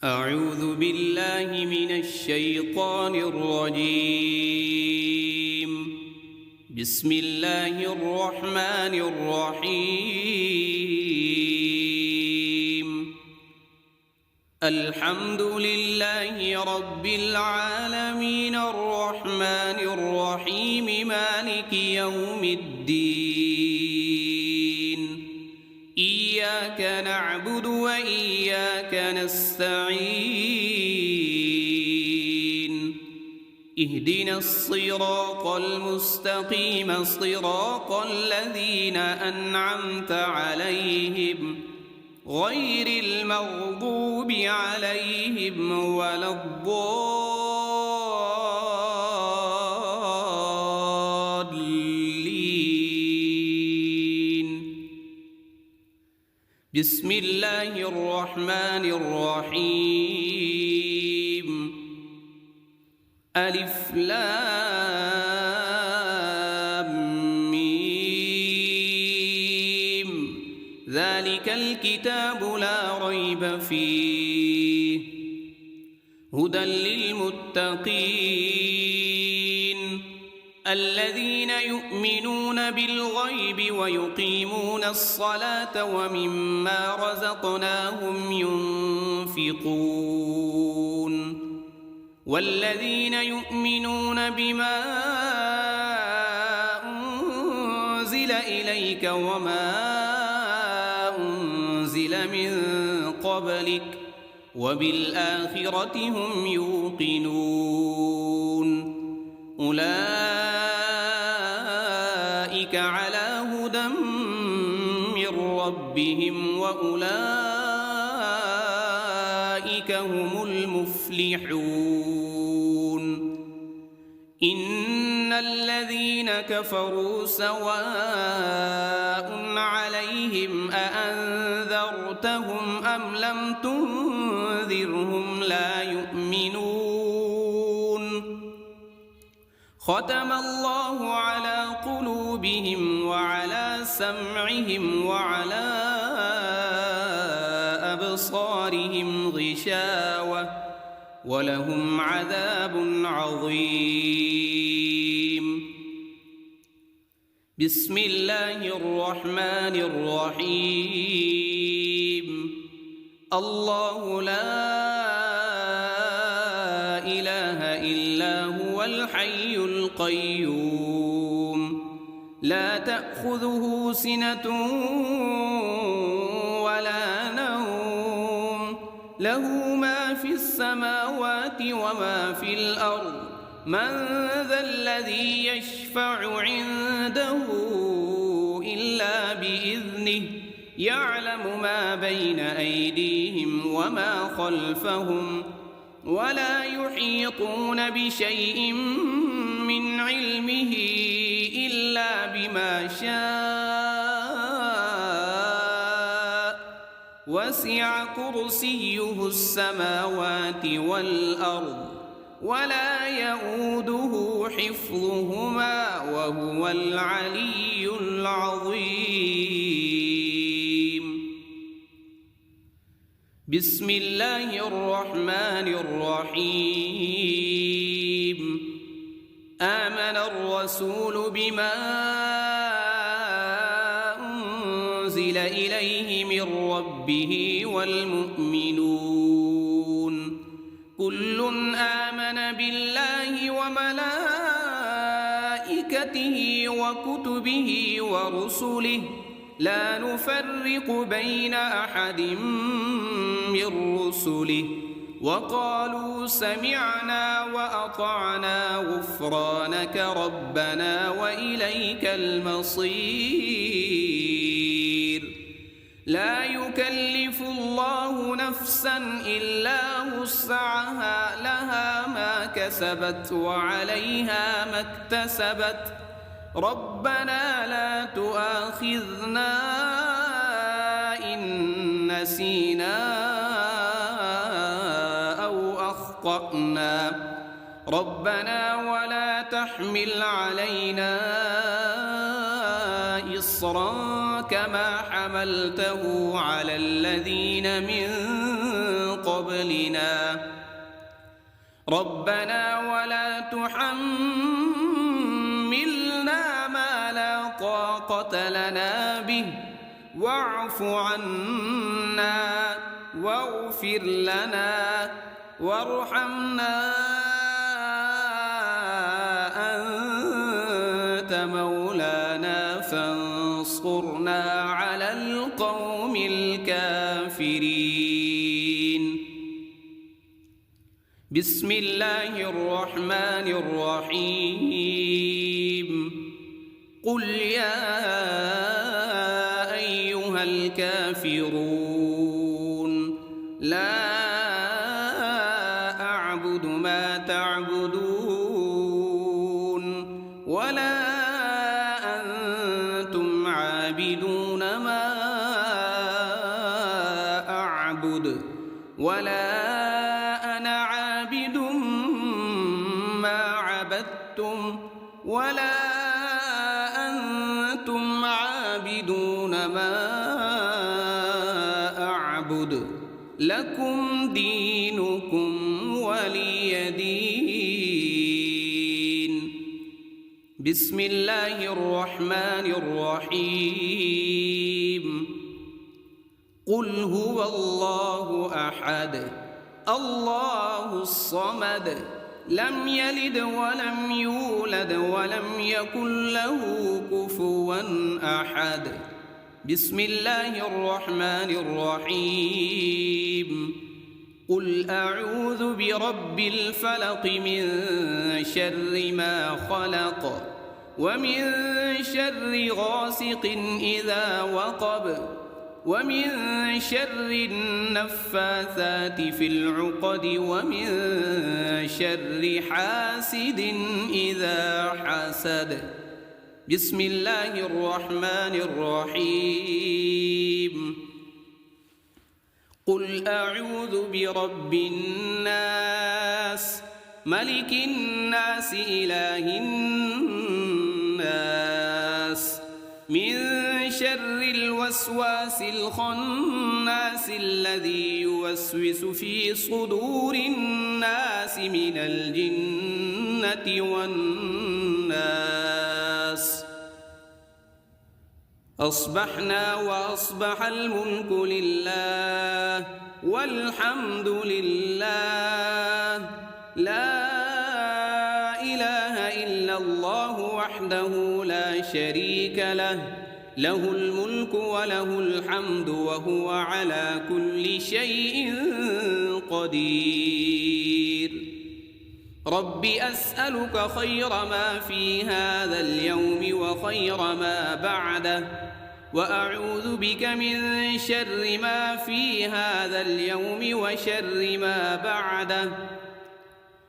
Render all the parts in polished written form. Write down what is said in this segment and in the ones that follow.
أعوذ بالله من الشيطان الرجيم. بسم الله الرحمن الرحيم. الحمد لله رب العالمين الرحمن الرحيم مالك يوم الدين. إياك نعبد وإياك نستعين. اهدنا الصراط المستقيم صراط الذين أنعمت عليهم غير المغضوب عليهم ولا الضالين. بسم الله الرحمن الرحيم. ألف لام ميم. ذلك الكتاب لا ريب فيه هدى للمتقين الذين يؤمنون بالغيب ويقيمون الصلاة ومما رزقناهم ينفقون والذين يؤمنون بما أنزل إليك وما أنزل من قبلك وبالآخرة هم يوقنون أولئك على هدى من ربهم وأولئك هم المفلحون. إن الذين كفروا سواء عليهم أأنذرتهم أم لم تنذرهم لا يؤمنون. ختم الله على قلوبهم وعلى سمعهم وعلى أبصارهم غشاوة ولهم عذاب عظيم. بسم الله الرحمن الرحيم. الله لا إله إلا هو الحي القيوم لا تأخذه سنة ولا نوم له ما في السماوات وما في الأرض. من ذا الذي يشفع عنده إلا بإذنه يعلم ما بين أيديهم وما خلفهم ولا يحيطون بشيء من علمه إلا بما شاء. وسع كرسيه السماوات والأرض ولا يؤوده حفظهما وهو العلي العظيم. بسم الله الرحمن الرحيم. آمن الرسول بما أنزل إليه من ربه والمؤمنون كل آمن بالله وملائكته وكتبه ورسله لا نفرق بين أحد من رسله وقالوا سمعنا وأطعنا غفرانك ربنا وإليك المصير. لا يكلف الله نفسا إلا وسعها لها ما كسبت وعليها ما اكتسبت. ربنا لا تؤاخذنا إن نسينا أو أخطأنا. ربنا ولا تحمل علينا إصرا كما حملته على الذين من قبلنا ربنا ولا تحملنا ما لا طاقة لنا به واعف عنا واغفر لنا وارحمنا أنت مولانا فانصرنا على القوم الكافرين. بسم الله الرحمن الرحيم. قل يا أيها الكافرون لا أعبد ما تعبدون ولا أنتم عابدون ما أعبد ولا أنا عابد ما عبدتم ولا أنتم عابدون ما أعبد لكم دينكم ولي دين. بسم الله الرحمن الرحيم. قل هو الله أحد الله الصمد لم يلد ولم يولد ولم يكن له كفوا أحد. بسم الله الرحمن الرحيم. قل أعوذ برب الفلق من شر ما خلق ومن شر غاسق إذا وقب ومن شر النفاثات في العقد ومن شر حاسد إذا حسد. بسم الله الرحمن الرحيم. قل أعوذ برب الناس ملك الناس إله الناس من شر الوسواس الخناس الذي يوسوس في صدور الناس من الجنة والناس. أصبحنا وأصبح الملك لله والحمد لله لا إله إلا الله وحده لا شريك له له الملك وله الحمد وهو على كل شيء قدير. رب أسألك خير ما في هذا اليوم وخير ما بعده وأعوذ بك من شر ما في هذا اليوم وشر ما بعده.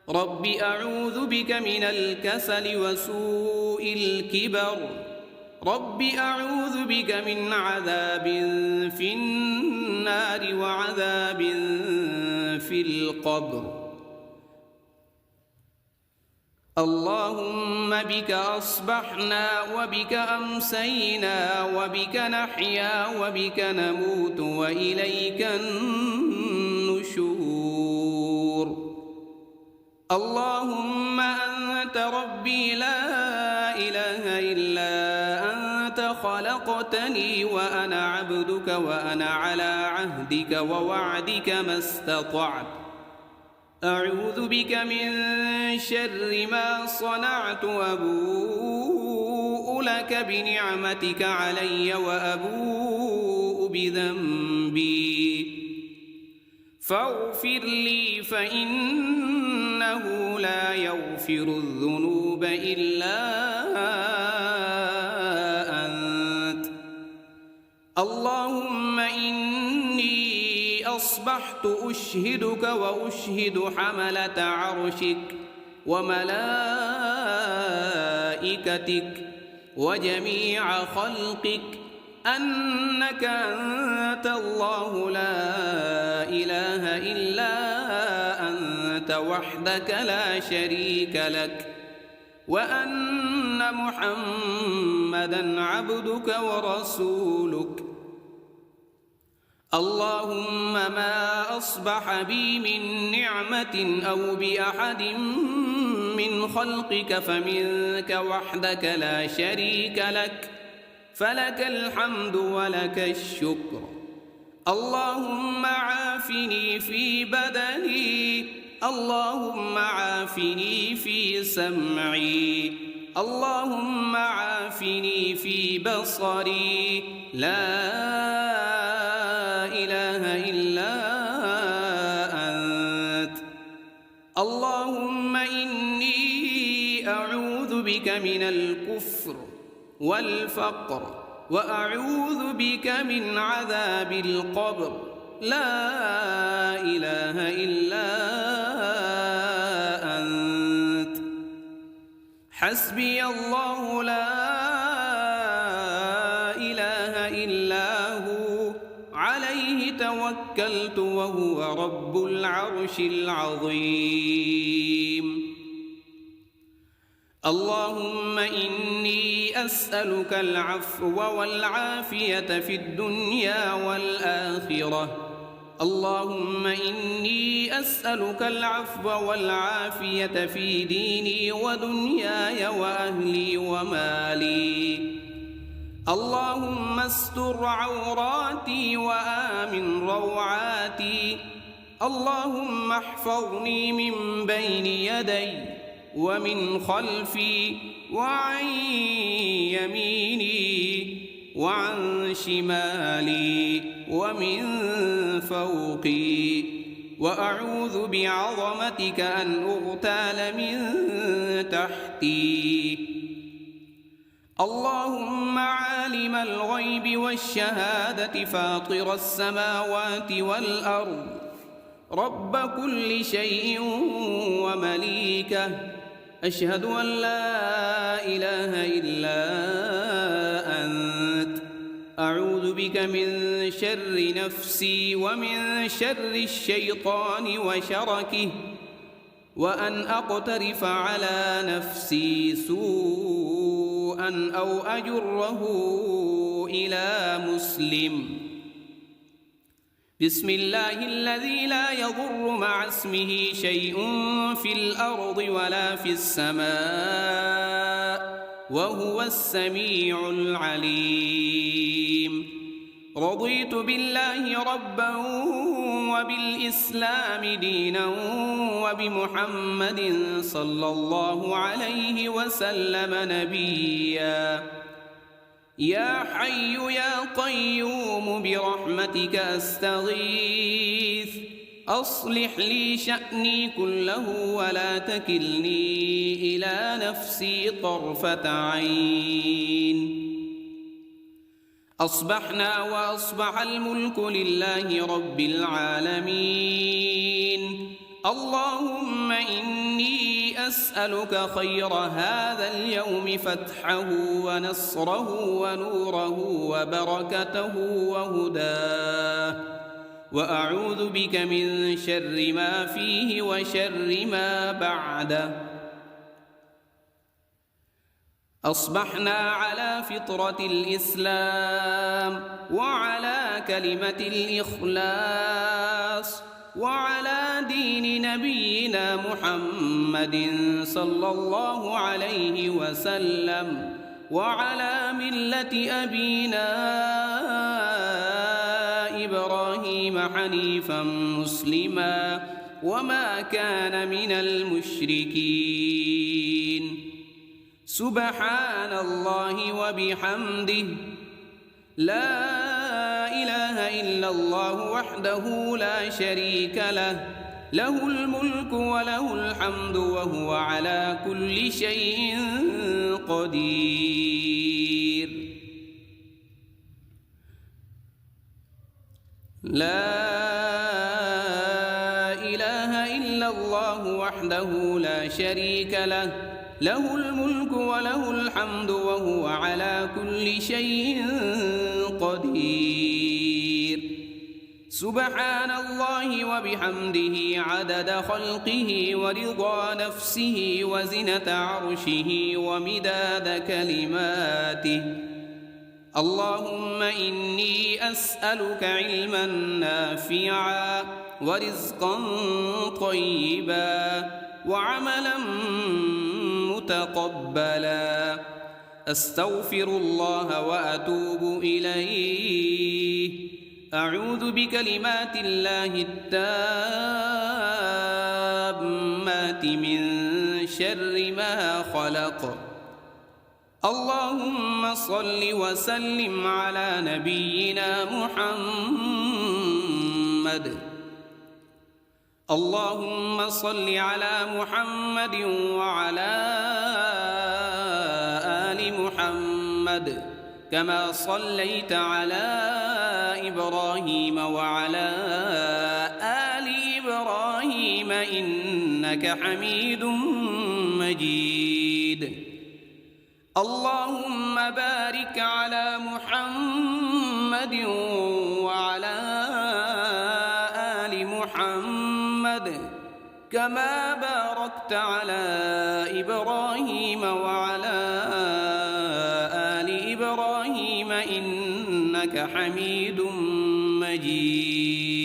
رب أعوذ بك من الكسل وسوء الكبر. رب أعوذ بك من عذاب في النار وعذاب في القبر. اللهم بك أصبحنا وبك أمسينا وبك نحيا وبك نموت وإليك النشور. اللهم أنت ربي لا إله إلا أنت خلقتني وأنا عبدك وأنا على عهدك ووعدك ما استطعت. أعوذ بك من شر ما صنعت وأبوء لك بنعمتك علي وأبوء بذنبي فاغفر لي فإنه لا يغفر الذنوب إلا أنت. اللهم إني أصبحت أشهدك وأشهد حملة عرشك وملائكتك وجميع خلقك أنك أنت الله لا إله إلا أنت وحدك لا شريك لك وأن محمدًا عبدك ورسولك. اللهم ما أصبح بي من نعمة أو بأحد من خلقك فمنك وحدك لا شريك لك، فلك الحمد ولك الشكر. اللهم عافني في بدني، اللهم عافني في سمعي، اللهم عافني في بصري، لا إله إلا أنت. اللهم إني أعوذ بك من الكفر والفقر، وأعوذ بك من عذاب القبر، لا إله إلا أنت. حسبي الله لا إله إلا هو، عليه توكلت وهو رب العرش العظيم. اللهم إني أسألك العفو والعافية في الدنيا والآخرة. اللهم إني أسألك العفو والعافية في ديني ودنياي وأهلي ومالي. اللهم استر عوراتي وآمن روعاتي. اللهم احفظني من بين يدي ومن خلفي وعن يميني وعن شمالي ومن فوقي، وأعوذ بعظمتك أن أغتال من تحتي. اللهم عالم الغيب والشهادة فاطر السماوات والأرض، رب كل شيء ومليكه، أشهد أن لا إله إلا أنت. أعوذ بك من شر نفسي ومن شر الشيطان وشركه، وأن أقترف على نفسي سوءا أو أجره إلى مسلم. بسم الله الذي لا يضر مع اسمه شيء في الأرض ولا في السماء، وهو السميع العليم. رضيت بالله ربا وبالإسلام دينا وبمحمد صلى الله عليه وسلم نبيا. يا حي يا قيوم برحمتك أستغيث، أصلح لي شأني كله ولا تكلني إلى نفسي طرفة عين. أصبحنا وأصبح الملك لله رب العالمين. اللهم إني أسألك خير هذا اليوم، فتحه ونصره ونوره وبركته وهداه، وأعوذ بك من شر ما فيه وشر ما بعده. أصبحنا على فطرة الإسلام وعلى كلمة الإخلاص وعلى دين نبينا محمد صلى الله عليه وسلم وعلى ملة أبينا إبراهيم حنيفا مسلما وما كان من المشركين. سبحان الله وبحمده، لا إله إلا الله وحده لا شريك له، له الملك وله الحمد وهو على كل شيء قدير. لا إله إلا الله وحده لا شريك له، له الملك وله الحمد وهو على كل شيء قدير. سبحان الله وبحمده عدد خلقه ورضا نفسه وزنة عرشه ومداد كلماته. اللهم إني أسألك علما نافعا ورزقا طيبا وعملا متقبلا. أستغفر الله وأتوب إليه. أعوذ بكلمات الله التامات من شر ما خلق. اللهم صل وسلم على نبينا محمد. اللهم صل على محمد وعلى آل محمد كما صليت على إبراهيم وعلى آل إبراهيم إنك حميد مجيد. اللهم بارك على محمد وعلى آل محمد كما باركت على إبراهيم وعلى آل إبراهيم إنك حميد مجيد.